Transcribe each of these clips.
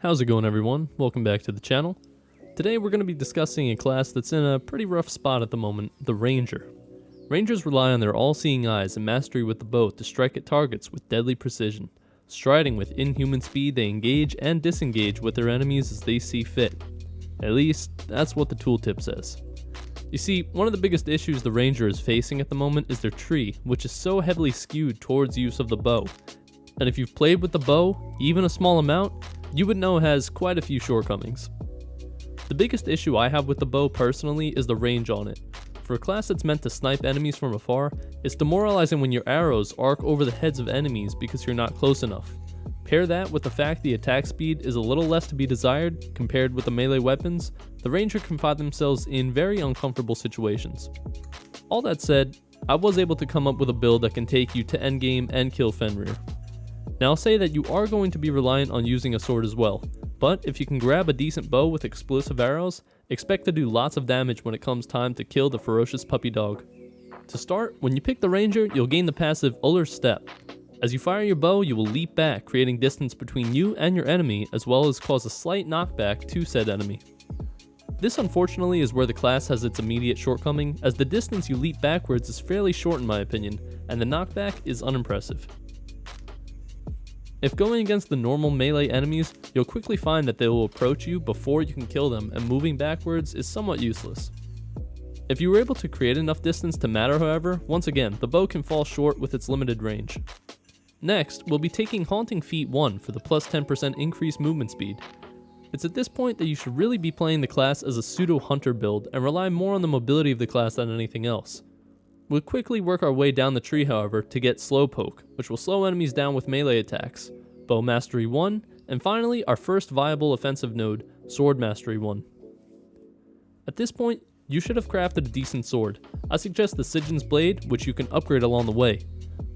How's it going, everyone? Welcome back to the channel. Today we're going to be discussing a class that's in a pretty rough spot at the moment, the Ranger. Rangers rely on their all-seeing eyes and mastery with the bow to strike at targets with deadly precision. Striding with inhuman speed, they engage and disengage with their enemies as they see fit. At least, that's what the tooltip says. You see, one of the biggest issues the Ranger is facing at the moment is their tree, which is so heavily skewed towards use of the bow. And if you've played with the bow, even a small amount, you would know it has quite a few shortcomings. The biggest issue I have with the bow personally is the range on it. For a class that's meant to snipe enemies from afar, it's demoralizing when your arrows arc over the heads of enemies because you're not close enough. Pair that with the fact the attack speed is a little less to be desired compared with the melee weapons, the Ranger can find themselves in very uncomfortable situations. All that said, I was able to come up with a build that can take you to endgame and kill Fenrir. Now I'll say that you are going to be reliant on using a sword as well, but if you can grab a decent bow with explosive arrows, expect to do lots of damage when it comes time to kill the ferocious puppy dog. To start, when you pick the Ranger, you'll gain the passive Uller's Step. As you fire your bow, you will leap back, creating distance between you and your enemy, as well as cause a slight knockback to said enemy. This unfortunately is where the class has its immediate shortcoming, as the distance you leap backwards is fairly short in my opinion, and the knockback is unimpressive. If going against the normal melee enemies, you'll quickly find that they will approach you before you can kill them, and moving backwards is somewhat useless. If you were able to create enough distance to matter, however, once again, the bow can fall short with its limited range. Next, we'll be taking Haunting Feat 1 for the plus 10% increased movement speed. It's at this point that you should really be playing the class as a pseudo-hunter build and rely more on the mobility of the class than anything else. We'll quickly work our way down the tree, however, to get Slowpoke, which will slow enemies down with melee attacks, Bow Mastery 1, and finally our first viable offensive node, Sword Mastery 1. At this point, you should have crafted a decent sword. I suggest the Sigyn's Blade, which you can upgrade along the way.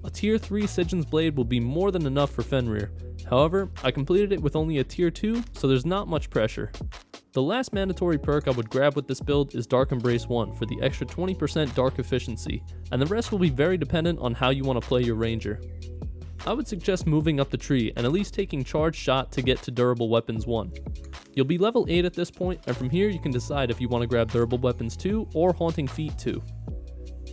A tier 3 Sigyn's Blade will be more than enough for Fenrir. However, I completed it with only a tier 2, so there's not much pressure. The last mandatory perk I would grab with this build is Dark Embrace 1 for the extra 20% dark efficiency, and the rest will be very dependent on how you want to play your Ranger. I would suggest moving up the tree and at least taking Charge Shot to get to Durable Weapons 1. You'll be level 8 at this point, and from here you can decide if you want to grab Durable Weapons 2 or Haunting Feat 2.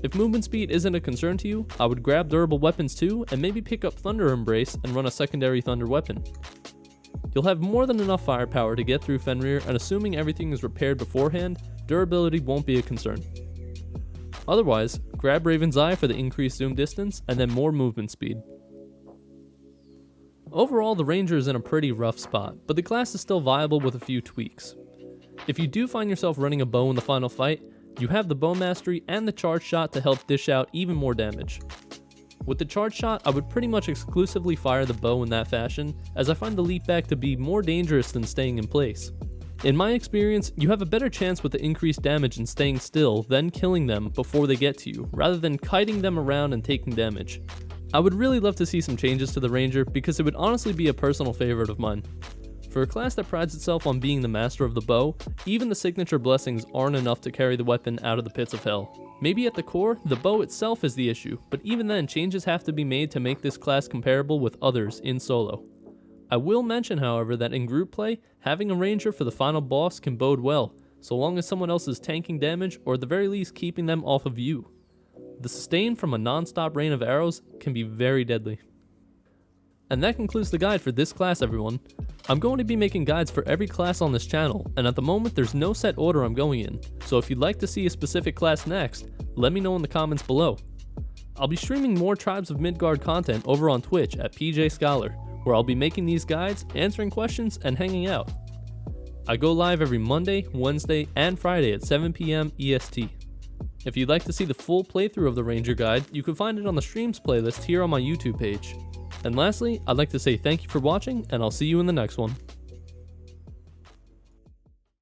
If movement speed isn't a concern to you, I would grab Durable Weapons 2 and maybe pick up Thunder Embrace and run a secondary Thunder weapon. You'll have more than enough firepower to get through Fenrir, and assuming everything is repaired beforehand, durability won't be a concern. Otherwise, grab Raven's Eye for the increased zoom distance and then more movement speed. Overall, the Ranger is in a pretty rough spot, but the class is still viable with a few tweaks. If you do find yourself running a bow in the final fight, you have the Bow Mastery and the Charge Shot to help dish out even more damage. With the Charge Shot, I would pretty much exclusively fire the bow in that fashion, as I find the leap back to be more dangerous than staying in place. In my experience, you have a better chance with the increased damage in staying still than killing them before they get to you, rather than kiting them around and taking damage. I would really love to see some changes to the Ranger because it would honestly be a personal favorite of mine. For a class that prides itself on being the master of the bow, even the signature blessings aren't enough to carry the weapon out of the pits of hell. Maybe at the core, the bow itself is the issue, but even then changes have to be made to make this class comparable with others in solo. I will mention, however, that in group play, having a Ranger for the final boss can bode well, so long as someone else is tanking damage or at the very least keeping them off of you. The sustain from a non-stop rain of arrows can be very deadly. And that concludes the guide for this class, everyone. I'm going to be making guides for every class on this channel, and at the moment there's no set order I'm going in, so if you'd like to see a specific class next, let me know in the comments below. I'll be streaming more Tribes of Midgard content over on Twitch at PJScholar, where I'll be making these guides, answering questions, and hanging out. I go live every Monday, Wednesday, and Friday at 7 PM EST. If you'd like to see the full playthrough of the Ranger guide, you can find it on the streams playlist here on my YouTube page. And lastly, I'd like to say thank you for watching, and I'll see you in the next one.